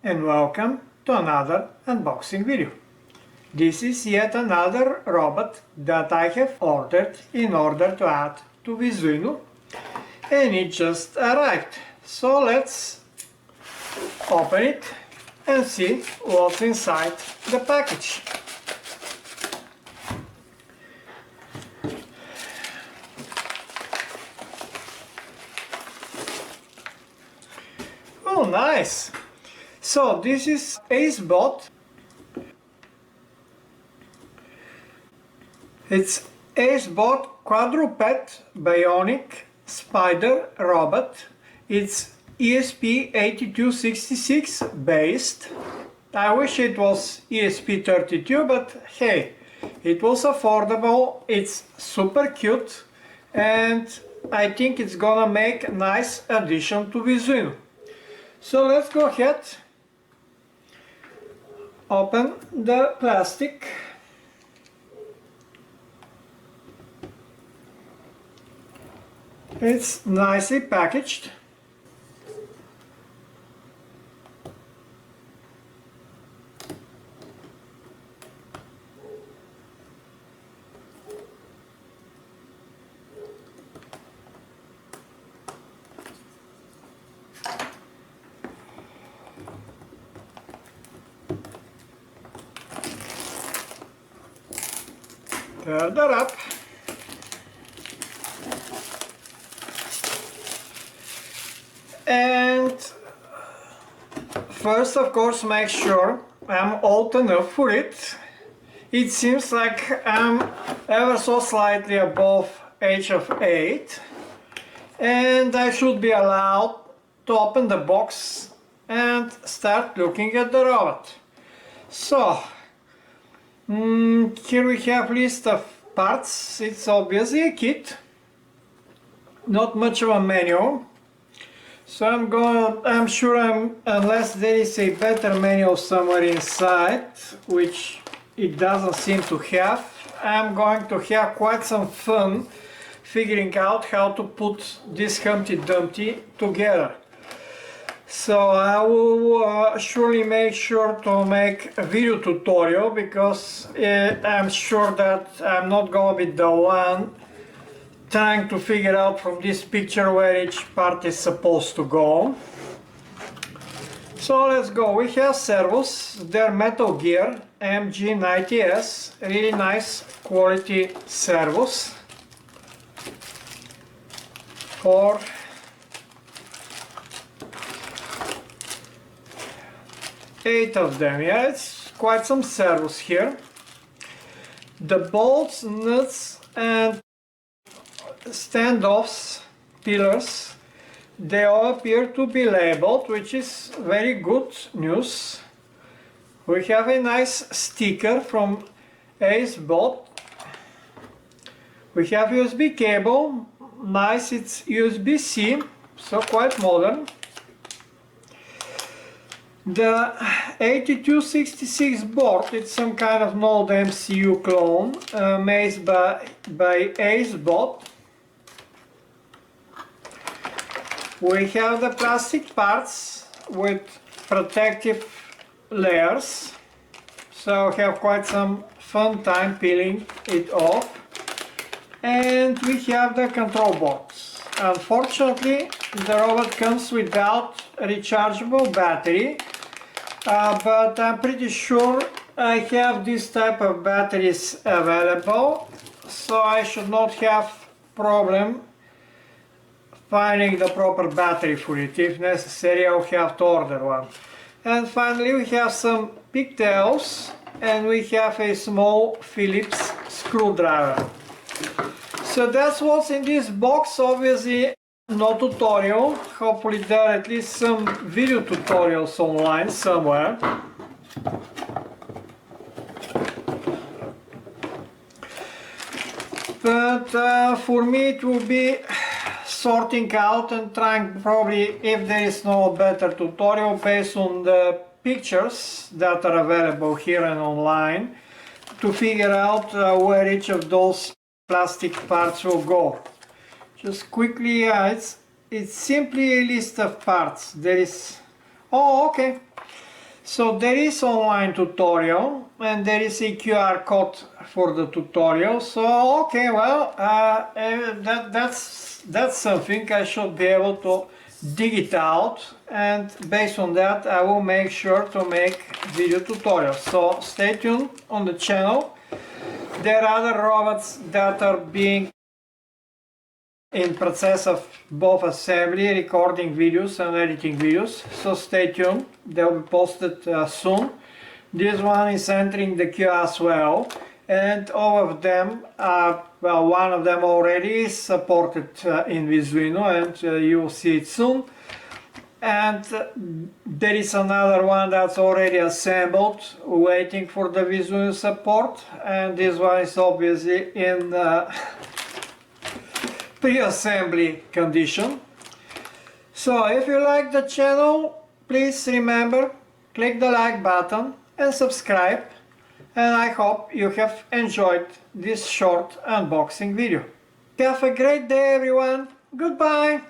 and welcome to another unboxing video. This is yet another robot that I have ordered in order to add to Visuino, and it just arrived. So let's open it and see what's inside the package. Oh, nice! So this is Acebott. It's Acebott Quadruped Spider Robot. It's ESP8266 based. I wish it was ESP32, but hey, it was affordable, it's super cute, and I think it's gonna make a nice addition to Visuino. So let's go ahead, open the plastic. It's nicely packaged. Tear that up. And first, of course, make sure I'm old enough for it. It seems like I'm ever so slightly above age of 8, and I should be allowed to open the box and start looking at the robot. So here we have list of parts. It's obviously a kit, not much of a manual. So I'm sure unless there is a better manual somewhere inside, which it doesn't seem to have, I'm going to have quite some fun figuring out how to put this Humpty Dumpty together. So I will surely make sure to make a video tutorial, because I'm sure that I'm not going to be the one trying to figure out from this picture where each part is supposed to go. So let's go. We have servos. They're Metal Gear MG90S, really nice quality servos for 8 of them. Yeah, it's quite some servos here. The bolts, nuts and standoffs, pillars, they all appear to be labeled, which is very good news. We have a nice sticker from Acebott. We have USB cable, nice, it's USB-C, so quite modern. The 8266 board, it's some kind of Node MCU clone made by Acebott. We have the plastic parts with protective layers, so we have quite some fun time peeling it off. And we have the control box. Unfortunately, the robot comes without a rechargeable battery, but I'm pretty sure I have this type of batteries available, so I should not have problem finding the proper battery for it. If necessary, I'll have to order one. And finally, we have some pigtails, and we have a small Phillips screwdriver. So that's what's in this box. Obviously no tutorial. Hopefully there are at least some video tutorials online somewhere. But for me it will be sorting out and trying, probably, if there is no better tutorial, based on the pictures that are available here and online, to figure out where each of those plastic parts will go. Just quickly, it's simply a list of parts. There is, oh, okay, So there is online tutorial and there is a QR code for the tutorial. So okay, well, that's something I should be able to dig it out, and based on that I will make sure to make video tutorials. So stay tuned on the channel. There are other robots that are being in process of both assembly, recording videos and editing videos, so stay tuned, they'll be posted soon. This one is entering the queue as well, and all of them are, well, one of them already is supported in Visuino, and you will see it soon. And there is another one that's already assembled, waiting for the Visuino support, and this one is obviously in pre-assembly condition. So if you like the channel, please remember, click the like button and subscribe, and I hope you have enjoyed this short unboxing video. Have a great day everyone, goodbye!